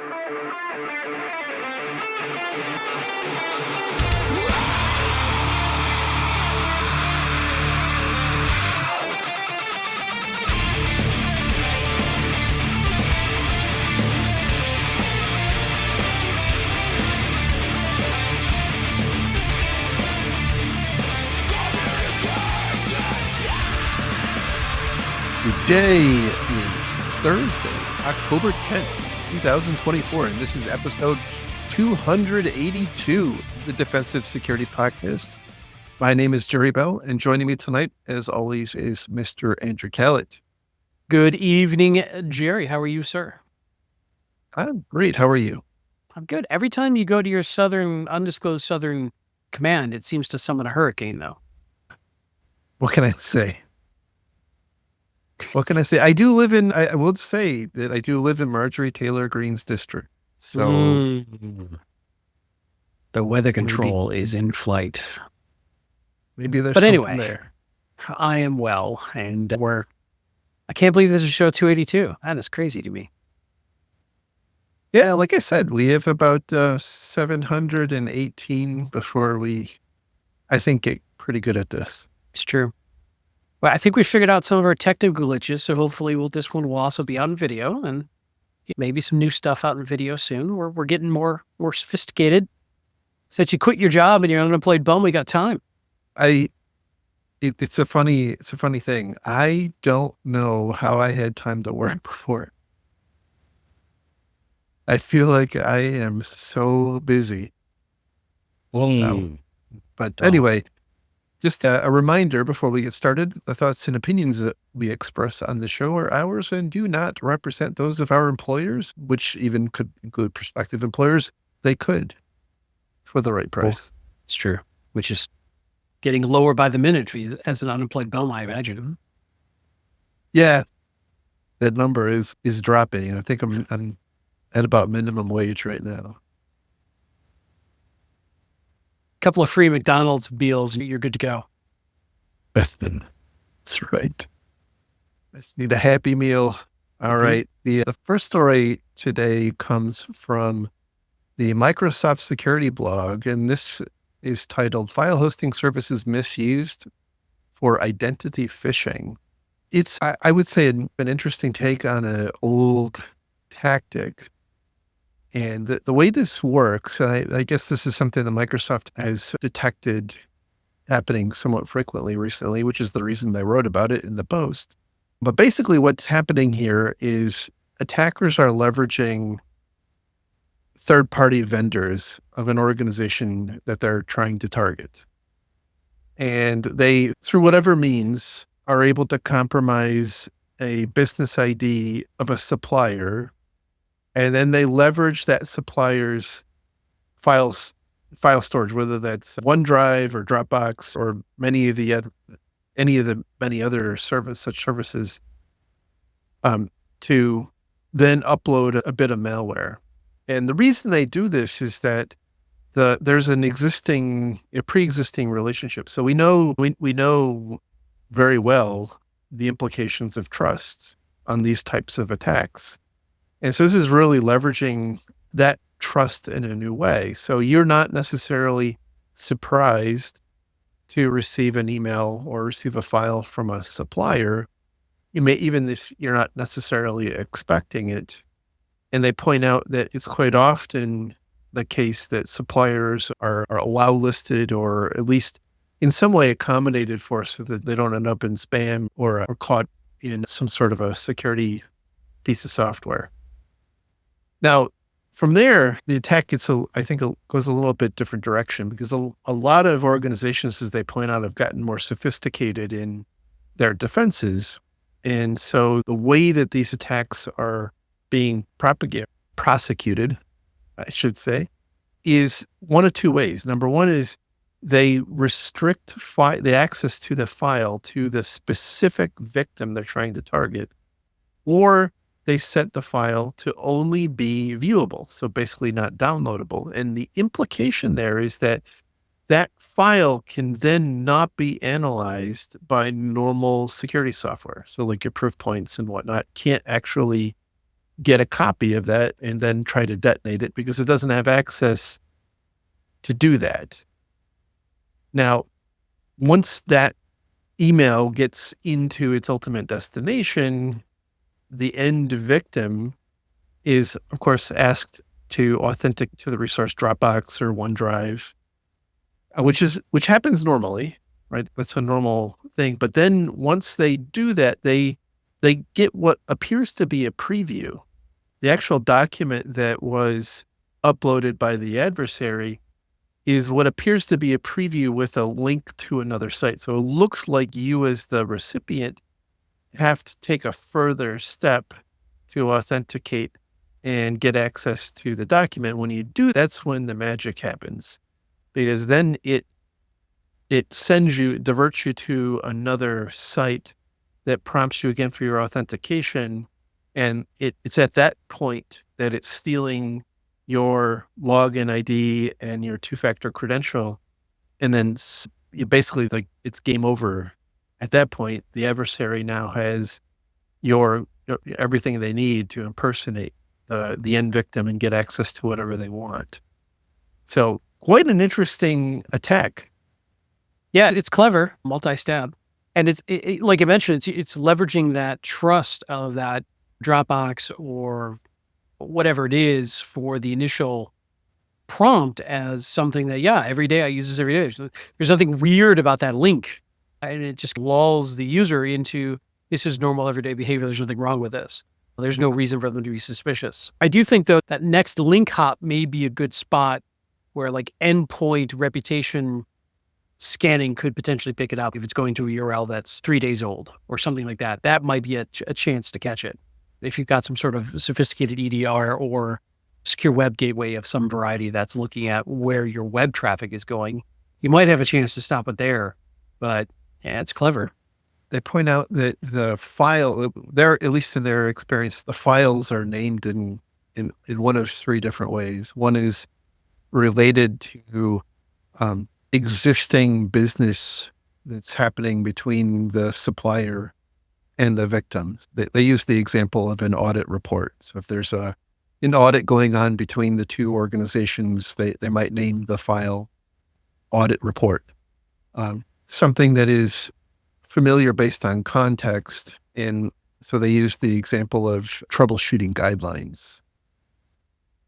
Today is Thursday, October 10th, 2024, and this is episode 282 of the Defensive Security Podcast. My name is Jerry Bell, and joining me tonight, as always, is Mr. Andrew Kallett. Good evening, Jerry. How are you, sir? I'm great. How are you? I'm good. Every time you go to your undisclosed southern command, it seems to summon a hurricane, though. What can I say? What can I say? I will say that I do live in Marjorie Taylor Greene's district. So the weather control is in flight. Maybe there's something something there. I am well, and I can't believe this is show 282. That is crazy to me. Yeah, like I said, we have about 718 before I think, get pretty good at this. It's true. Well, I think we figured out some of our technical glitches, so hopefully this one will also be out in video, and maybe some new stuff out in video soon. We're getting more sophisticated. Since you quit your job and you're an unemployed bum, we got time. It's a funny thing. I don't know how I had time to work before. I feel like I am so busy. Anyway, just a reminder before we get started, the thoughts and opinions that we express on the show are ours and do not represent those of our employers, which even could include prospective employers. They could, for the right price. Well, it's true, which is getting lower by the minute for you as an unemployed bum, I imagine. Yeah, that number is dropping. I think I'm at about minimum wage right now. Couple of free McDonald's meals, you're good to go. That's right. I just need a Happy Meal. All right. The first story today comes from the Microsoft security blog, and this is titled File Hosting Services Misused for Identity Phishing. It's, I would say, an interesting take on an old tactic. And the way this works, I guess this is something that Microsoft has detected happening somewhat frequently recently, which is the reason they wrote about it in the post. But basically what's happening here is attackers are leveraging third-party vendors of an organization that they're trying to target. And they, through whatever means, are able to compromise a business ID of a supplier. And then they leverage that supplier's file storage, whether that's OneDrive or Dropbox or any of the many other such services, to then upload a bit of malware. And the reason they do this is that there's a pre-existing relationship. So we know very well the implications of trust on these types of attacks. And so this is really leveraging that trust in a new way. So you're not necessarily surprised to receive an email or receive a file from a supplier. You may, even if you're not necessarily expecting it. And they point out that it's quite often the case that suppliers are allow listed or at least in some way accommodated for so that they don't end up in spam or caught in some sort of a security piece of software. Now, from there, the attack goes a little bit different direction because a lot of organizations, as they point out, have gotten more sophisticated in their defenses. And so the way that these attacks are being prosecuted, I should say, is one of two ways. Number one is they restrict the access to the file to the specific victim they're trying to target, or they set the file to only be viewable, so basically not downloadable. And the implication there is that that file can then not be analyzed by normal security software. So like your proof points and whatnot can't actually get a copy of that and then try to detonate it because it doesn't have access to do that. Now, once that email gets into its ultimate destination, the end victim is, of course, asked to authentic to the resource Dropbox or OneDrive, which happens normally, right? That's a normal thing. But then once they do that, they get what appears to be a preview. The actual document that was uploaded by the adversary is what appears to be a preview with a link to another site. So it looks like you as the recipient have to take a further step to authenticate and get access to the document. When you do, that's when the magic happens, because then it diverts you to another site that prompts you again for your authentication. And it's at that point that it's stealing your login ID and your two-factor credential. And then you basically, like, it's game over. At that point, the adversary now has everything they need to impersonate the end victim and get access to whatever they want. So quite an interesting attack. Yeah, it's clever, multi-stab. And it's like I mentioned, it's leveraging that trust of that Dropbox or whatever it is for the initial prompt as something that, yeah, every day I use this every day. So there's nothing weird about that link. And it just lulls the user into, this is normal everyday behavior. There's nothing wrong with this. There's no reason for them to be suspicious. I do think, though, that next link hop may be a good spot where like endpoint reputation scanning could potentially pick it up if it's going to a URL that's 3 days old or something like that. That might be a chance to catch it. If you've got some sort of sophisticated EDR or secure web gateway of some variety that's looking at where your web traffic is going, you might have a chance to stop it there. But yeah, it's clever. They point out that the file, at least in their experience, the files are named in one of three different ways. One is related to existing business that's happening between the supplier and the victims. They use the example of an audit report. So if there's an audit going on between the two organizations, they might name the file audit report. Something that is familiar based on context. And so they use the example of troubleshooting guidelines.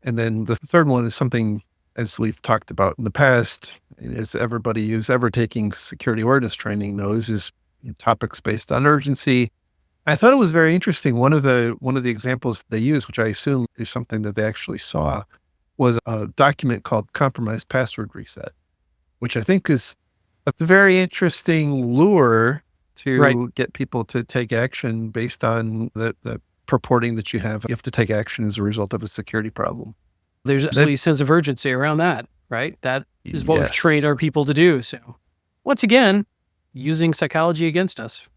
And then the third one is something, as we've talked about in the past, as everybody who's ever taking security awareness training knows, is topics based on urgency. I thought it was very interesting. One of the examples they use, which I assume is something that they actually saw, was a document called compromised password reset, which I think is a very interesting lure to get people to take action based on the purporting that you have to take action as a result of a security problem. There's absolutely a sense of urgency around that, right? That is what we've trained our people to do. So once again, using psychology against us.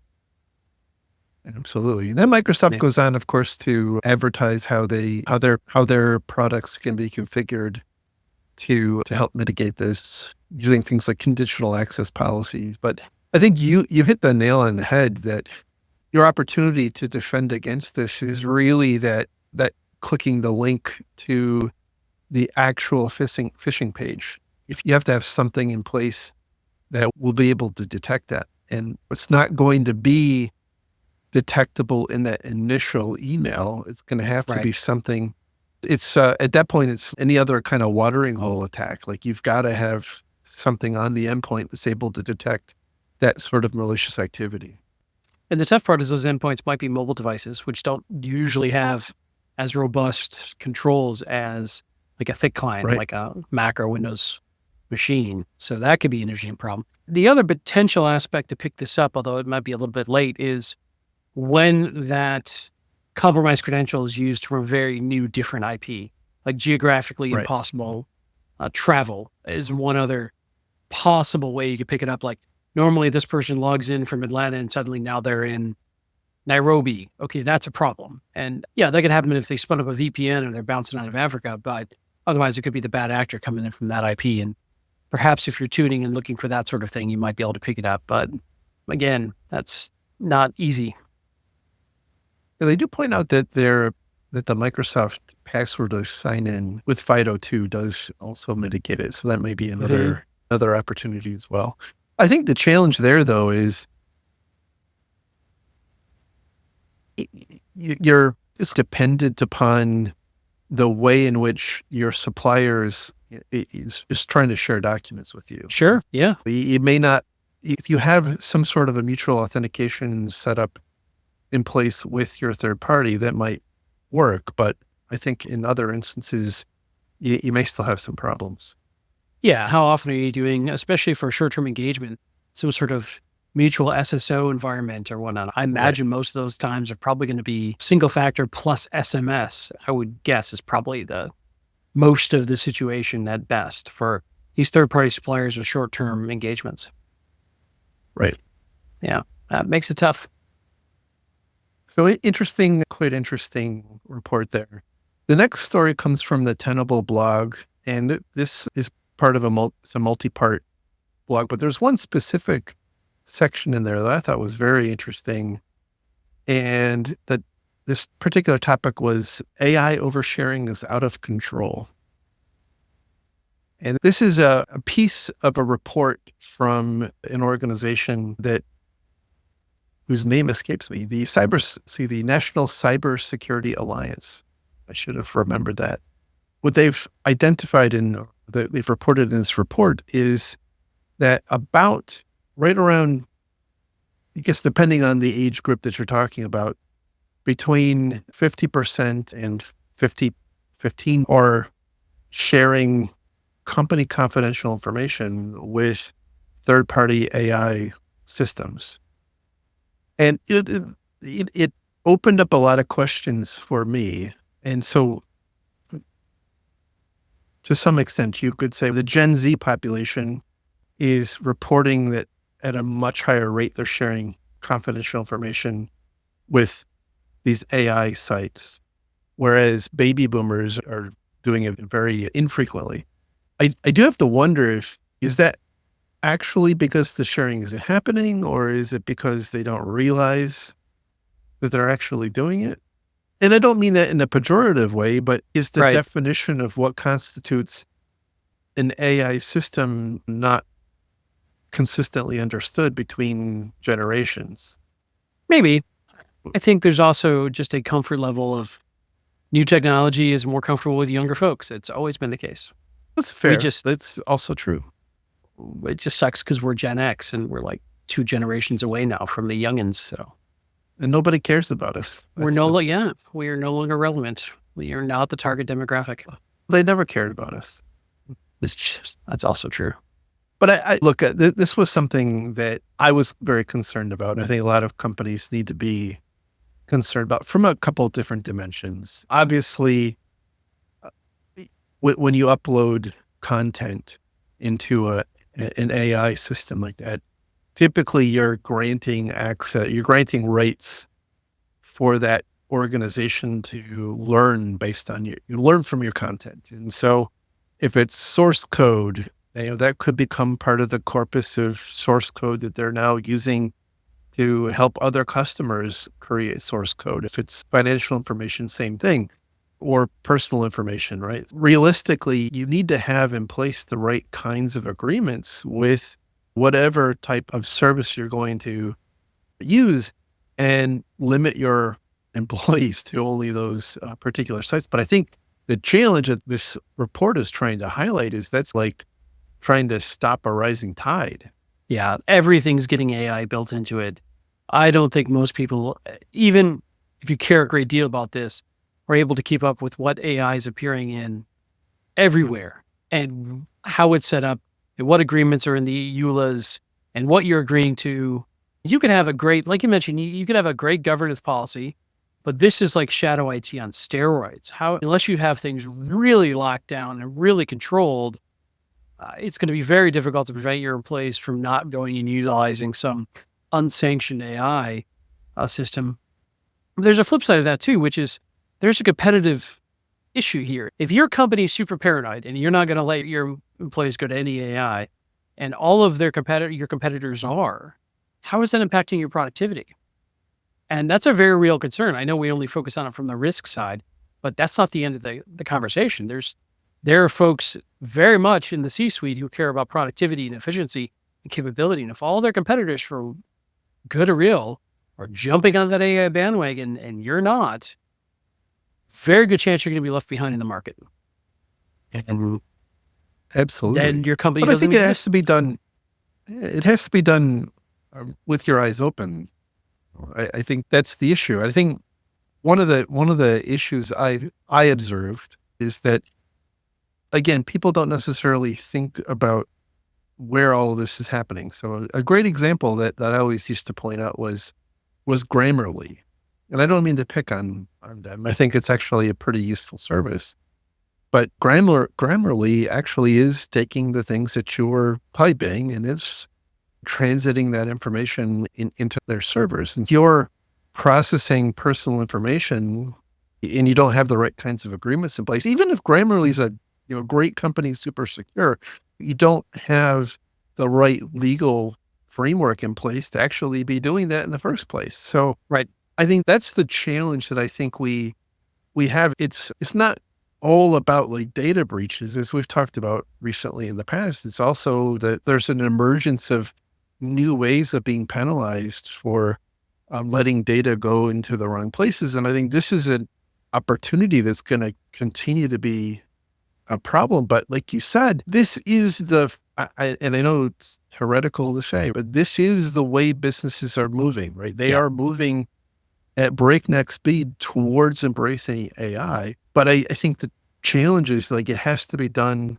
Absolutely. And then Microsoft goes on, of course, to advertise how their products can be configured to help mitigate this using things like conditional access policies. But I think you hit the nail on the head that your opportunity to defend against this is really that clicking the link to the actual phishing page. If you have to have something in place that will be able to detect that, and it's not going to be detectable in that initial email, it's going to have to be something. It's at that point, it's any other kind of watering hole attack. Like, you've got to have something on the endpoint that's able to detect that sort of malicious activity. And the tough part is those endpoints might be mobile devices, which don't usually have as robust controls as like a thick client, like a Mac or Windows machine. So that could be an interesting problem. The other potential aspect to pick this up, although it might be a little bit late, is when that compromised credential is used for a very new, different IP, like geographically impossible travel is one other possible way you could pick it up. Like, normally this person logs in from Atlanta and suddenly now they're in Nairobi. Okay, that's a problem. And yeah, that could happen if they spun up a VPN or they're bouncing out of Africa, but otherwise it could be the bad actor coming in from that IP. And perhaps if you're tuning and looking for that sort of thing, you might be able to pick it up. But again, that's not easy. They do point out that their that the Microsoft passwordless sign-in with FIDO2 does also mitigate it. So that may be another opportunity as well. I think the challenge there, though, is you're just dependent upon the way in which your suppliers is just trying to share documents with you. Sure. Yeah. You may not, if you have some sort of a mutual authentication set up in place with your third party, that might work. But I think in other instances, you may still have some problems. Yeah. How often are you doing, especially for short-term engagement, some sort of mutual SSO environment or whatnot? I imagine most of those times are probably going to be single factor plus SMS, I would guess, is probably the most of the situation at best for these third-party suppliers with short-term engagements. Right. Yeah. That makes it tough. So quite interesting report there. The next story comes from the Tenable blog, and this is part of it's a multi-part blog, but there's one specific section in there that I thought was very interesting. And that this particular topic was AI oversharing is out of control. And this is a piece of a report from an organization whose name escapes me, the National Cybersecurity Alliance. I should have remembered that. What they've identified they've reported in this report is that about right around, I guess, depending on the age group that you're talking about, between 50% and 15 are sharing company confidential information with third-party AI systems. And it opened up a lot of questions for me. And so to some extent, you could say the Gen Z population is reporting that at a much higher rate, they're sharing confidential information with these AI sites, whereas baby boomers are doing it very infrequently. I do have to wonder is that actually because the sharing isn't happening, or is it because they don't realize that they're actually doing it? And I don't mean that in a pejorative way, but is the definition of what constitutes an AI system not consistently understood between generations? Maybe. I think there's also just a comfort level of new technology is more comfortable with younger folks. It's always been the case. That's fair. That's also true. It just sucks because we're Gen X and we're like 2 generations away now from the youngins. So, and nobody cares about us. We are no longer relevant. We are not the target demographic. They never cared about us. That's also true. But I look at this was something that I was very concerned about. I think a lot of companies need to be concerned about from a couple of different dimensions. Obviously, when you upload content into an AI system like that, typically you're granting rights for that organization to learn based on you learn from your content. And so if it's source code, that could become part of the corpus of source code that they're now using to help other customers create source code. If it's financial information, same thing, or personal information, right? Realistically, you need to have in place the right kinds of agreements with whatever type of service you're going to use and limit your employees to only those particular sites. But I think the challenge that this report is trying to highlight is that's like trying to stop a rising tide. Yeah, everything's getting AI built into it. I don't think most people, even if you care a great deal about this, are able to keep up with what AI is appearing in everywhere and how it's set up and what agreements are in the EULAs and what you're agreeing to. You can have a great, like you mentioned, you could have a great governance policy, but this is like shadow IT on steroids. Unless you have things really locked down and really controlled, it's going to be very difficult to prevent your employees from not going and utilizing some unsanctioned AI system. There's a flip side of that too, which is there's a competitive issue here. If your company is super paranoid and you're not going to let your employees go to any AI, and all of your competitors are, how is that impacting your productivity? And that's a very real concern. I know we only focus on it from the risk side, But that's not the end of the conversation. There are folks very much in the C-suite who care about productivity and efficiency and capability. And if all their competitors, for good or real, are jumping on that AI bandwagon and you're not, very good chance you're going to be left behind in the market. And Absolutely. then your company But I doesn't think it exist. has to be done. It has to be done with your eyes open. I think that's the issue. I think one of the issues I observed is that, again, people don't necessarily think about where all of this is happening. So a great example that I always used to point out was Grammarly. And I don't mean to pick on them. I think it's actually a pretty useful service. But Grammarly actually is taking the things that you're typing and it's transiting that information into their servers. And if you're processing personal information and you don't have the right kinds of agreements in place, even if Grammarly's a great company, super secure, you don't have the right legal framework in place to actually be doing that in the first place. So Right. I think that's the challenge that I think we have. It's not all about like data breaches, as we've talked about recently in the past. It's also that there's an emergence of new ways of being penalized for letting data go into the wrong places. And I think this is an opportunity that's going to continue to be a problem. But like you said, this is and I know it's heretical to say, but this is the way businesses are moving, right? They are moving at breakneck speed towards embracing AI. But I think the challenge is like it has to be done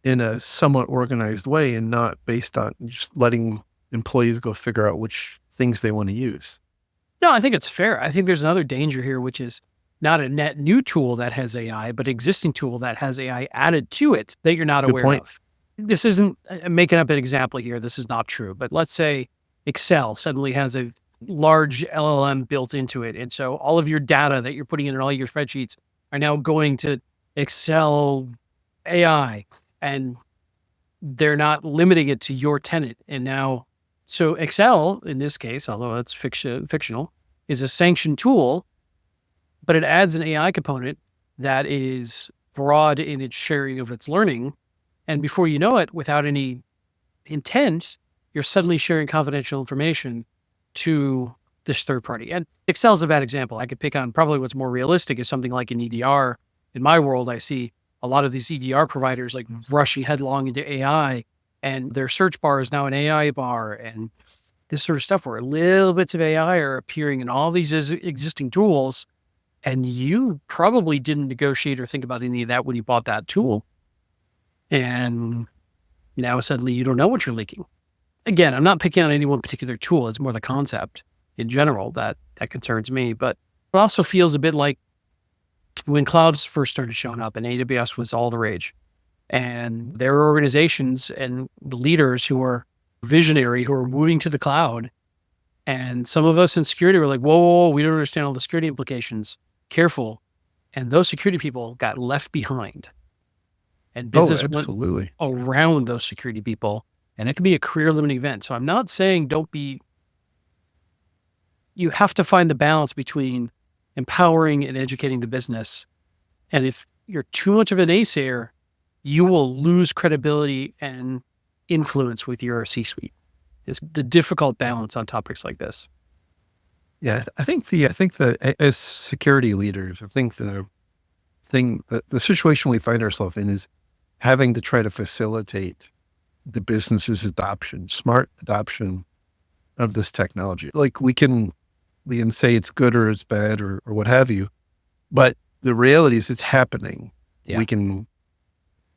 in a somewhat organized way and not based on just letting employees go figure out which things they want to use. No, I think it's fair. I think there's another danger here, which is not a net new tool that has AI, but existing tool that has AI added to it that you're not Good aware point. of. This isn't, I'm making up an example here. This is not true, but let's say Excel suddenly has a large LLM built into it. And so all of your data that you're putting in all your spreadsheets are now going to Excel AI, and they're not limiting it to your tenant. And now, so Excel, in this case, although it's fictional, is a sanctioned tool, but it adds an AI component that is broad in its sharing of its learning. And before you know it, without any intent, you're suddenly sharing confidential information to this third party. And Excel's a bad example. I could pick on probably what's more realistic is something like an EDR. In my world, I see a lot of these EDR providers like rushing headlong into AI, and their search bar is now an AI bar, and this sort of stuff where little bits of AI are appearing in all these existing tools. And you probably didn't negotiate or think about any of that when you bought that tool. And now suddenly you don't know what you're leaking. Again, I'm not picking on any one particular tool. It's more the concept in general that concerns me. But it also feels a bit like when clouds first started showing up and AWS was all the rage. And there are organizations and leaders who are visionary, who are moving to the cloud. And some of us in security were like, whoa, we don't understand all the security implications. Careful. And those security people got left behind. And business absolutely went around those security people. And it can be a career limiting event. So I'm not saying you have to find the balance between empowering and educating the business. And if you're too much of an naysayer, you will lose credibility and influence with your C-suite. It's the difficult balance on topics like this. Yeah, I think as security leaders, I think the situation we find ourselves in is having to try to facilitate the business's smart adoption of this technology. Like we can say it's good or it's bad or what have you, but the reality is it's happening. Yeah.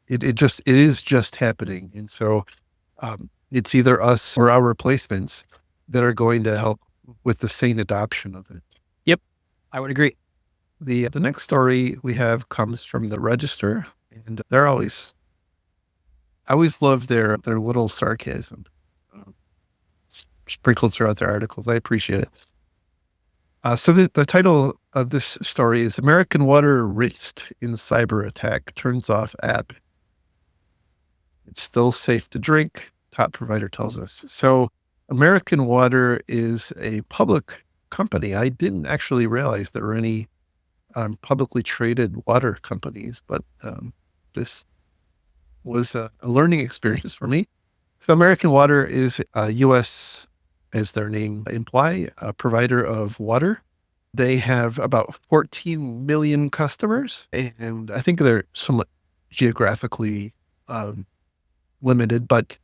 It is just happening. And so it's either us or our replacements that are going to help with the sane adoption of it. Yep, I would agree. The next story we have comes from the Register, and I always love their little sarcasm sprinkled throughout their articles. I appreciate it. So the title of this story is American Water Rinsed in Cyber Attack Turns Off App. It's still safe to drink, top provider tells us. So American Water is a public company. I didn't actually realize there were any publicly traded water companies, but this was a learning experience for me. So American Water is a U.S., as their name imply, a provider of water. They have about 14 million customers, and I think they're somewhat geographically limited, but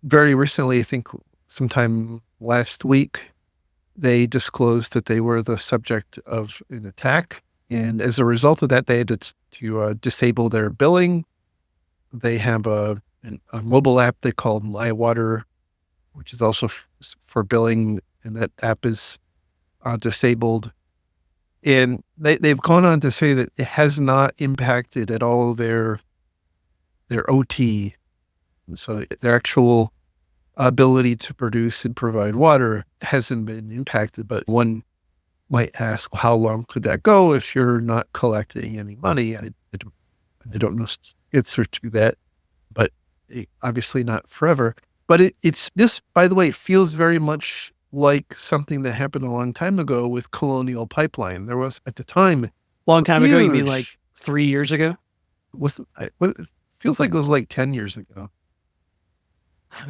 very recently, I think sometime last week, they disclosed that they were the subject of an attack. And as a result of that, they had to disable their billing. They have a mobile app they call My Water, which is also for billing, and that app is disabled. And they've gone on to say that it has not impacted at all their OT. So their actual ability to produce and provide water hasn't been impacted. But one might ask, how long could that go if you're not collecting any money? I don't know the answer to that, but obviously not forever. But it's this, by the way, feels very much like something that happened a long time ago with Colonial Pipeline. There was at the time, Long time ago, you mean like 3 years ago? It feels like it was like 10 years ago.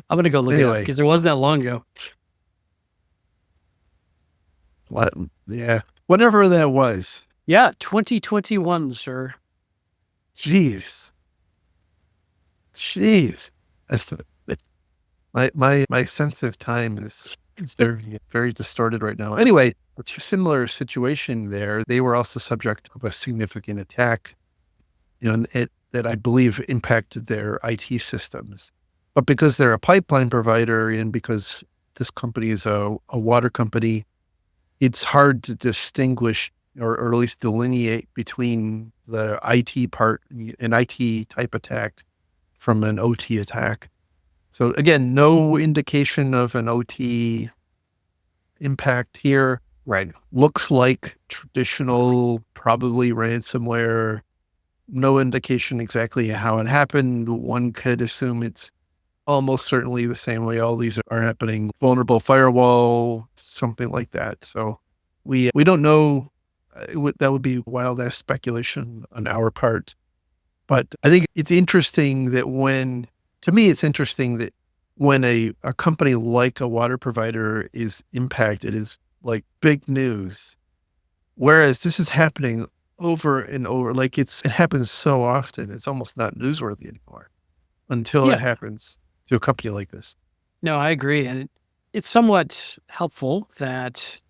I'm going to go look it up because it wasn't that long ago. Yeah. Whatever that was. Yeah, 2021, sir. Jeez. That's my sense of time is very, very distorted right now. Anyway, it's a similar situation there. They were also subject to a significant attack, that I believe impacted their IT systems. But because they're a pipeline provider and because this company is a water company, it's hard to distinguish or at least delineate between the IT part, an IT type attack from an OT attack. So again, no indication of an OT impact here. Right. Looks like traditional, probably ransomware. No indication exactly how it happened. One could assume it's almost certainly the same way all these are happening. Vulnerable firewall, something like that. So we don't know. That would be wild ass speculation on our part. But I think it's interesting that when a company like a water provider is impacted, is like big news. Whereas this is happening over and over. Like it happens so often, it's almost not newsworthy anymore until it happens to a company like this. No, I agree. And it's somewhat helpful that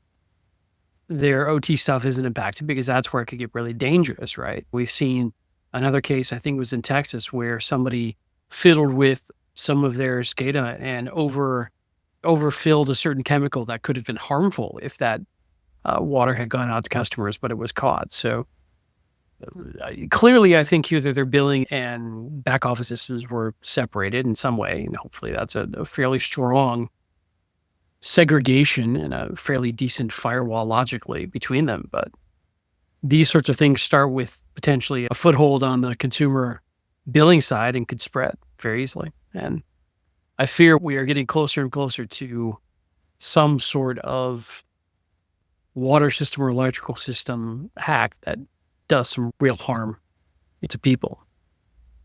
their OT stuff isn't impacted because that's where it could get really dangerous, right? We've seen another case, I think it was in Texas, where somebody fiddled with some of their SCADA and overfilled a certain chemical that could have been harmful if that water had gone out to customers, but it was caught. So clearly, I think either their billing and back office systems were separated in some way, and hopefully that's a fairly strong segregation and a fairly decent firewall logically between them. But these sorts of things start with potentially a foothold on the consumer billing side and could spread very easily. And I fear we are getting closer and closer to some sort of water system or electrical system hack that does some real harm to people,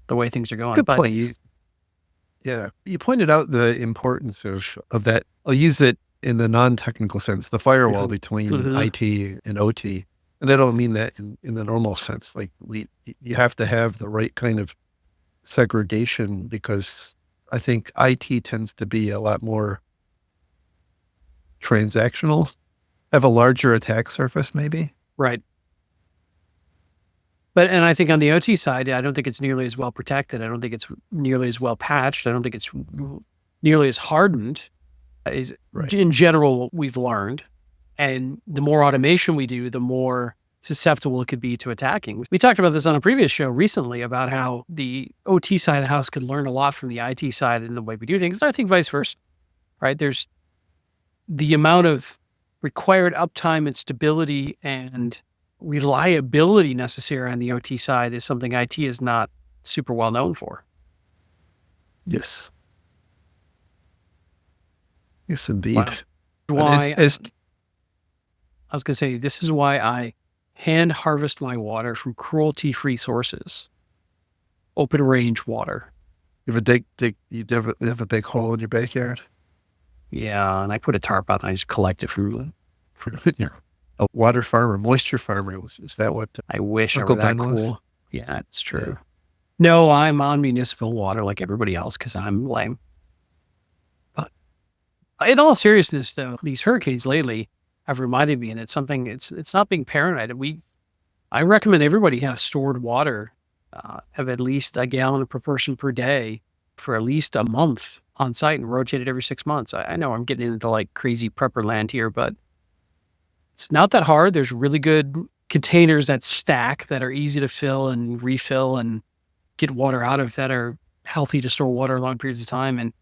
the way things are going. Good point. You pointed out the importance of that. I'll use it in the non-technical sense, the firewall between IT and OT. And I don't mean that in the normal sense. Like you have to have the right kind of segregation because I think IT tends to be a lot more transactional, have a larger attack surface maybe. Right. And I think on the OT side, I don't think it's nearly as well protected. I don't think it's nearly as well patched. I don't think it's nearly as hardened as in general what we've learned. And the more automation we do, the more susceptible it could be to attacking. We talked about this on a previous show recently about how the OT side of the house could learn a lot from the IT side in the way we do things. And I think vice versa, right? There's the amount of required uptime and stability and reliability necessary on the OT side is something IT is not super well known for. Yes. Yes, indeed. Wow. I was going to say, this is why I hand harvest my water from cruelty-free sources. Open range water. You have you have a big hole in your backyard? Yeah, and I put a tarp out and I just collect it from. You're a water farmer, moisture farmer. Is that what I wish Uncle I were that Ben was? cool. Yeah, it's true. Yeah. No, I'm on municipal water like everybody else because I'm lame. But in all seriousness, though, these hurricanes lately have reminded me, and it's something. It's not being paranoid. I recommend everybody have stored water, have at least a gallon per person per day for at least a month on site and rotate it every 6 months. I know I'm getting into like crazy prepper land here, but it's not that hard. There's really good containers that stack that are easy to fill and refill and get water out of that are healthy to store water long periods of time. And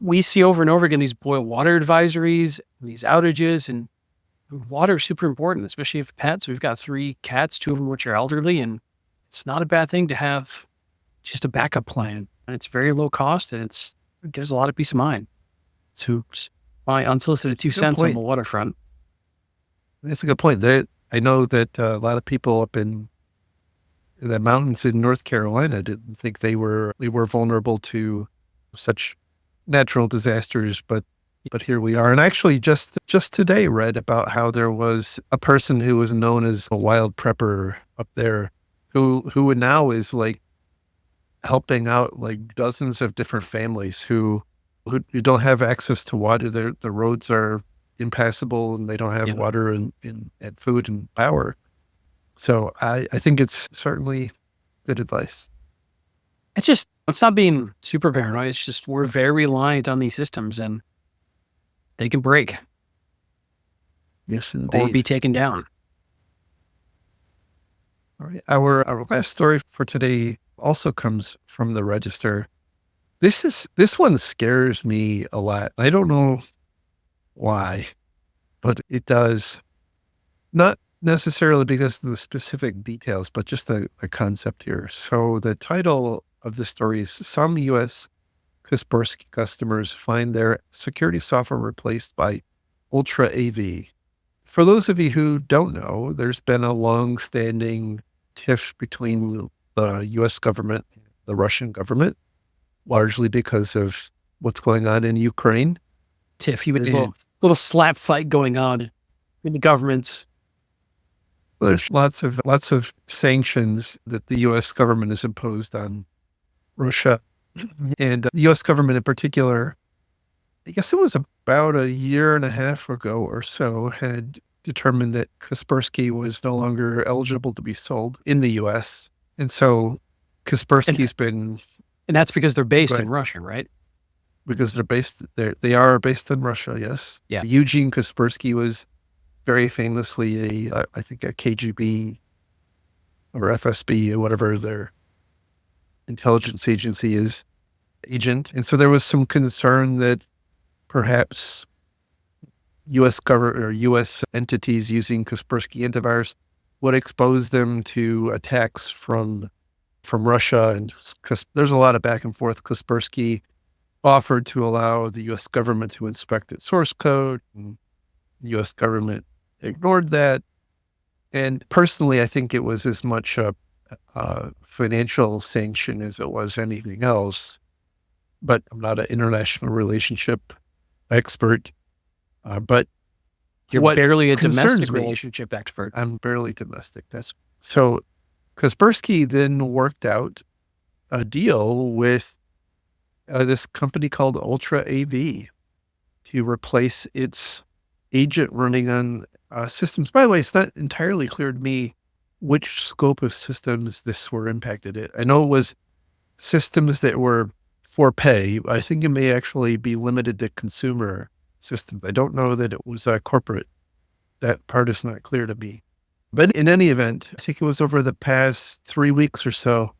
we see over and over again these boil water advisories, these outages, and water is super important, especially if pets. We've got 3 cats, 2 of them which are elderly, and it's not a bad thing to have just a backup plan. And it's very low cost, and it gives a lot of peace of mind. So my unsolicited 2 cents on the waterfront. That's a good point. I know that a lot of people up in the mountains in North Carolina didn't think they were vulnerable to such natural disasters, but here we are. And actually just today read about how there was a person who was known as a wild prepper up there who now is like helping out like dozens of different families who don't have access to water. The roads are impassable and they don't have water and food and power. So I think it's certainly good advice. It's not being super paranoid. It's just we're very reliant on these systems and they can break. Yes, indeed. Or be taken down. All right. Our last story for today also comes from the Register. This one scares me a lot. I don't know why, but it does. Not necessarily because of the specific details, but just the concept here. So the title of the story is Some U.S. Kaspersky customers find their security software replaced by Ultra AV. For those of you who don't know, there's been a long-standing tiff between the U.S. government and the Russian government, largely because of what's going on in Ukraine. Tiff, there's a little slap fight going on in the governments. There's lots of sanctions that the U.S. government has imposed on Russia, and the U.S. government in particular. I guess it was about a year and a half ago or so had determined that Kaspersky was no longer eligible to be sold in the U.S. And so Kaspersky's been, and that's because they're based in Russia, right? Because they are based in Russia. Yes. Yeah. Eugene Kaspersky was very famously I think a KGB or FSB or whatever their intelligence agency is agent. And so there was some concern that perhaps U.S. government or U.S. entities using Kaspersky antivirus would expose them to attacks from Russia. And there's a lot of back and forth. Kaspersky offered to allow the U.S. government to inspect its source code. And the U.S. government ignored that. And personally, I think it was as much a financial sanction as it was anything else. But I'm not an international relationship expert. But you're barely a domestic relationship expert. I'm barely domestic. So Kaspersky then worked out a deal with this company called Ultra AV to replace its agent running on systems. By the way, it's not entirely clear to me which scope of systems this were impacted. I know it was systems that were for pay. I think it may actually be limited to consumer systems. I don't know that it was corporate. That part is not clear to me. But in any event, I think it was over the past 3 weeks or so,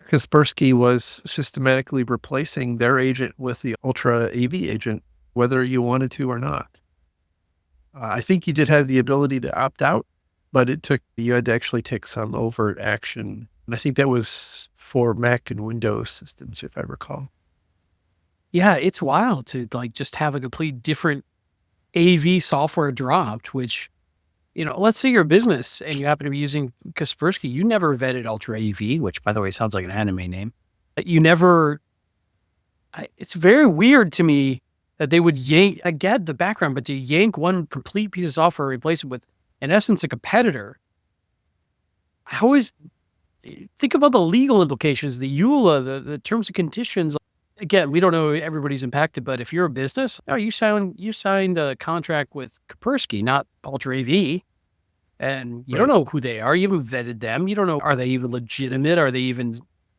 Kaspersky was systematically replacing their agent with the Ultra AV agent, whether you wanted to or not. I think you did have the ability to opt out, but you had to actually take some overt action. And I think that was for Mac and Windows systems, if I recall. Yeah, it's wild to just have a complete different AV software dropped, which let's say you're a business and you happen to be using Kaspersky. You never vetted Ultra AV, which by the way sounds like an anime name. You never. It's very weird to me that they would yank. I get the background, but to yank one complete piece of software, replace it with, in essence, a competitor. I always think about the legal implications, the EULA, the terms and conditions. Again, we don't know everybody's impacted, but if you're a business, you signed a contract with Kaspersky, not Ultra AV, and you don't know who they are. You haven't vetted them. You don't know, are they even legitimate? Are they even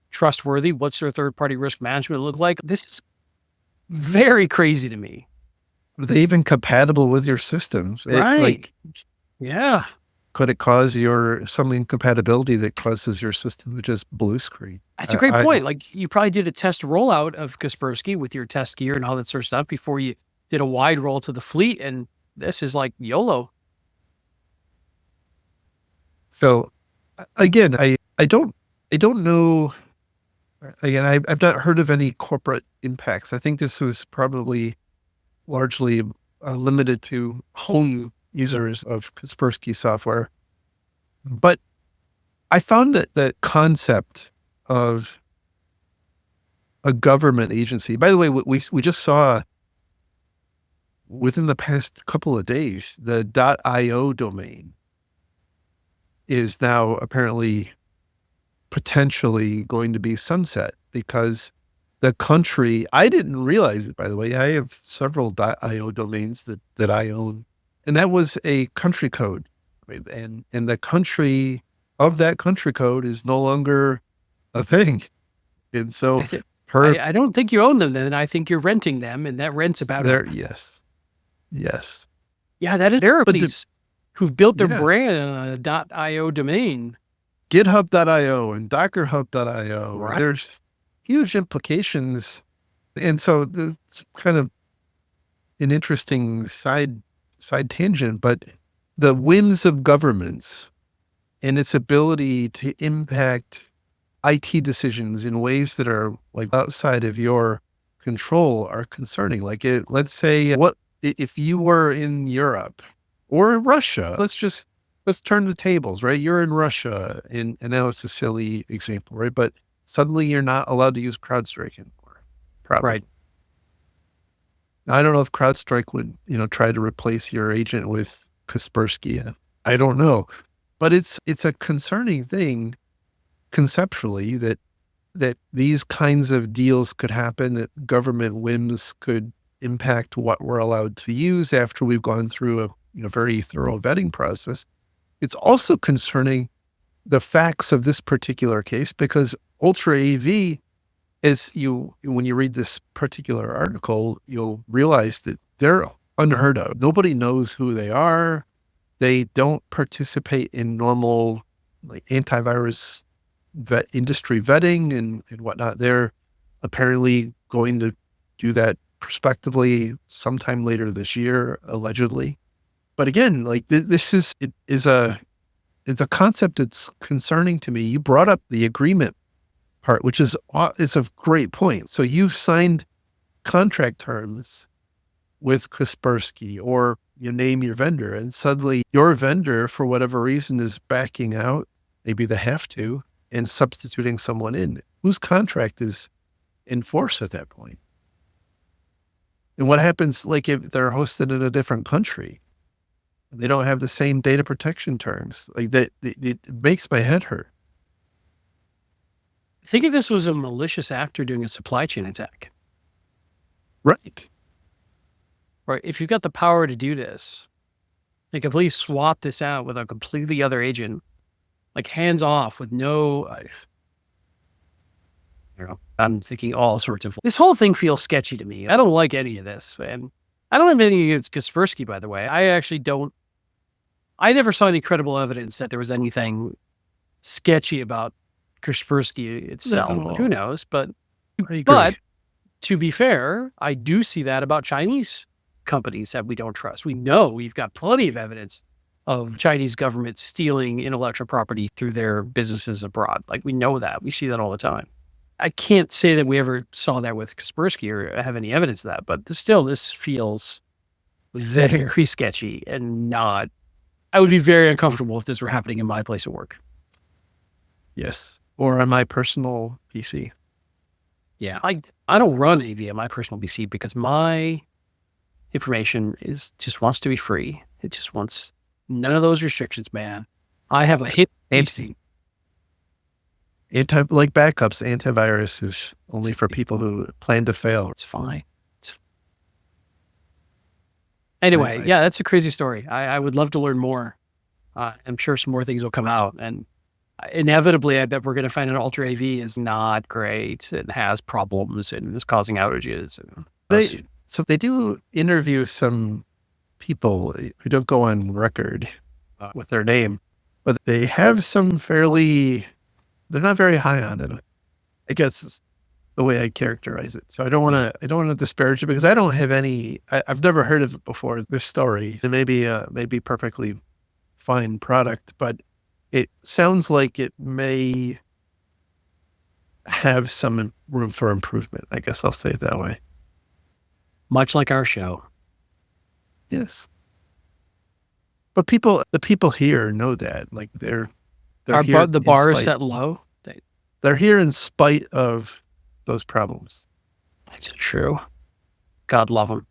trustworthy? What's their third-party risk management look like? This is very crazy to me. Are they even compatible with your systems? Right. Yeah. Could it cause some incompatibility that causes your system to just blue screen? That's a great point. Like, you probably did a test rollout of Kaspersky with your test gear and all that sort of stuff before you did a wide roll to the fleet. And this is like YOLO. So again, I don't know. Again, I've not heard of any corporate impacts. I think this was probably largely limited to home users of Kaspersky software. But I found that the concept of a government agency, by the way, we just saw within the past couple of days, the .io domain is now apparently potentially going to be sunset because the country, I didn't realize it, by the way, I have several .io domains that I own. And that was a country code, right? And the country of that country code is no longer a thing. And so I don't think you own them then. I think you're renting them, and that rent's about there. Yes. Yeah, that is. There are companies who've built their brand on a .io domain. GitHub.io and DockerHub.io. Right. There's huge implications. And so it's kind of an interesting side tangent, but the whims of governments and its ability to impact IT decisions in ways that are like outside of your control are concerning. Like let's say, what if you were in Europe or in Russia? Let's turn the tables, right? You're in Russia, and now it's a silly example, right? But suddenly you're not allowed to use CrowdStrike anymore. Probably. Right. I don't know if CrowdStrike would, try to replace your agent with Kaspersky. I don't know, but it's a concerning thing conceptually that these kinds of deals could happen, that government whims could impact what we're allowed to use after we've gone through a very thorough vetting process. It's also concerning the facts of this particular case, because Ultra AV, when you read this particular article, you'll realize that they're unheard of. Nobody knows who they are. They don't participate in normal antivirus industry vetting and whatnot. They're apparently going to do that prospectively sometime later this year, allegedly. But again, it's a concept that's concerning to me. You brought up the agreement part, which is a great point. So you've signed contract terms with Kaspersky, or you name your vendor, and suddenly your vendor, for whatever reason, is backing out. Maybe they have to, and substituting someone in whose contract is in force at that point. And what happens, if they're hosted in a different country? They don't have the same data protection terms. It makes my head hurt. Think if this was a malicious actor doing a supply chain attack. Right. Right. If you've got the power to do this, completely swap this out with a completely other agent, hands off with no, I'm thinking all sorts of, this whole thing feels sketchy to me. I don't like any of this. And I don't have anything against Kaspersky, by the way. I never saw any credible evidence that there was anything sketchy about Kaspersky itself. No. Who knows? But to be fair, I do see that about Chinese companies that we don't trust. We know we've got plenty of evidence of Chinese government stealing intellectual property through their businesses abroad. We know that. We see that all the time. I can't say that we ever saw that with Kaspersky or have any evidence of that, but still, this feels very sketchy and not I would be very uncomfortable if this were happening in my place of work. Yes. Or on my personal PC. Yeah. I don't run AV on my personal PC because my information just wants to be free. It just wants none of those restrictions, man. I have a hit PC. Like backups, antivirus is only for people who plan to fail. It's fine. Anyway, yeah, that's a crazy story. I would love to learn more. I'm sure some more things will come out, and inevitably, I bet we're going to find an Ultra AV is not great. It has problems and is causing outages. So they do interview some people who don't go on record with their name, but they have some they're not very high on it. I guess the way I characterize it. So I don't want to disparage it because I don't have I've never heard of it before, this story. It may be perfectly fine product, but it sounds like it may have some room for improvement. I guess I'll say it that way. Much like our show. Yes. But the people here know that. Like they're here. The bar is set low. They're here in spite of those problems. That's true. God love them.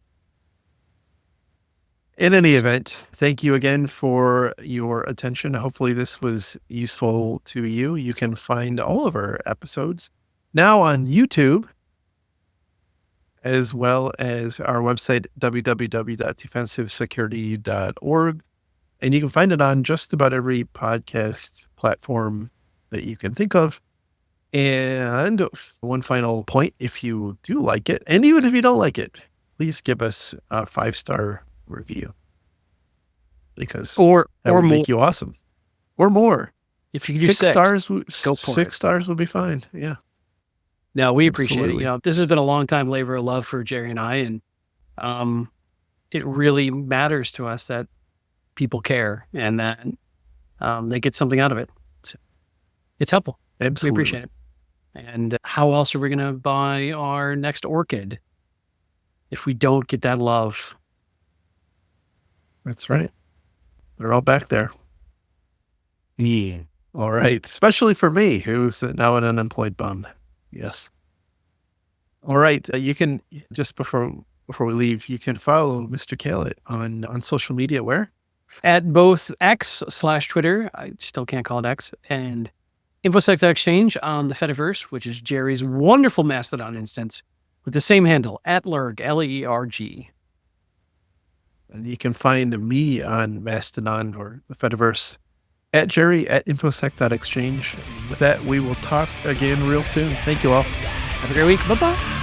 In any event, thank you again for your attention. Hopefully this was useful to you. You can find all of our episodes now on YouTube, as well as our website, www.defensivesecurity.org. And you can find it on just about every podcast platform that you can think of. And one final point, if you do like it, and even if you don't like it, please give us a 5-star review, because that would make you awesome. Or more. If you do 6 stars, go for 6 stars would be fine. Yeah. No, we appreciate Absolutely. it. This has been a long time labor of love for Jerry and I, and it really matters to us that people care and that they get something out of it. So it's helpful. Absolutely. We appreciate it. And how else are we going to buy our next orchid if we don't get that love? That's right. They're all back there. Yeah. All right. Especially for me, who's now an unemployed bum. Yes. All right. You can, just before we leave, you can follow Mr. Kallett on social media. Where? At both X/Twitter, I still can't call it X, and InfoSec.exchange on the Fediverse, which is Jerry's wonderful Mastodon instance, with the same handle, @Lerg, Lerg. And you can find me on Mastodon or the Fediverse at Jerry at InfoSec.exchange. With that, we will talk again real soon. Thank you all. Have a great week. Bye-bye.